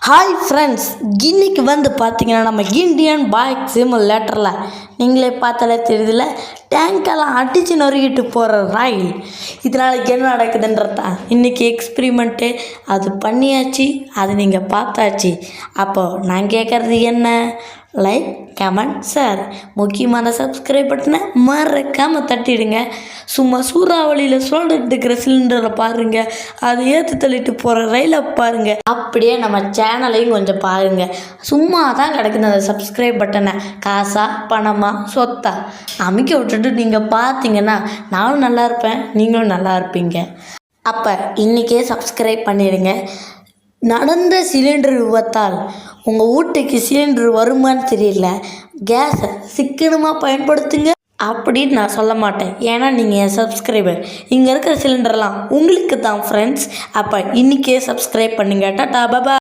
Hi friends, இன்னைக்கு பார்த்தீங்கன்னா நம்ம இந்தியன் பைக் சிமுலேட்டரில் நீங்களே பார்த்தாலே தெரியுதுல, டேங்கெல்லாம் அடித்து நொறுக்கிட்டு போகிற ரயில். இதனால் என்ன நடக்குதுன்றதா இன்றைக்கி எக்ஸ்பிரிமெண்ட்டு அது பண்ணியாச்சு, அது நீங்கள் பார்த்தாச்சு. அப்போது நான் கேட்குறது என்ன, லைக் கமெண்ட் ஷேர், முக்கியமான சப்ஸ்கிரைப் பட்டனை மறக்காமல் தட்டிடுங்க. சும்மா சூறாவளியில் சுழண்டுட்டு இருக்கிற சிலிண்டரை பாருங்கள், அது ஏற்று தள்ளிட்டு போகிற ரயிலை பாருங்கள். அப்படியே நம்ம சேனலையும் கொஞ்சம் பாருங்கள். சும்மா தான் கிடக்குது அந்த சப்ஸ்கிரைப் பட்டனை. காசா பணமா சொத்தா அமைக்க விட்டுட்டு நீங்கள் பார்த்தீங்கன்னா நானும் நல்லா இருப்பேன், நீங்களும் நல்லா இருப்பீங்க. அப்போ இன்றைக்கே சப்ஸ்கிரைப் பண்ணிடுங்க. நடந்த சிலிண்டர் விபத்தால் உங்கள் வீட்டுக்கு சிலிண்டர் வருமானு தெரியல, கேஸை சிக்கனமாக பயன்படுத்துங்க அப்படின்னு நான் சொல்ல மாட்டேன். ஏன்னா நீங்கள் என் சப்ஸ்கிரைபர். இங்கே இருக்கிற சிலிண்டர்லாம் உங்களுக்கு தான் ஃப்ரெண்ட்ஸ். அப்போ இன்றைக்கே சப்ஸ்கிரைப் பண்ணுங்கள். டாடா பாபா.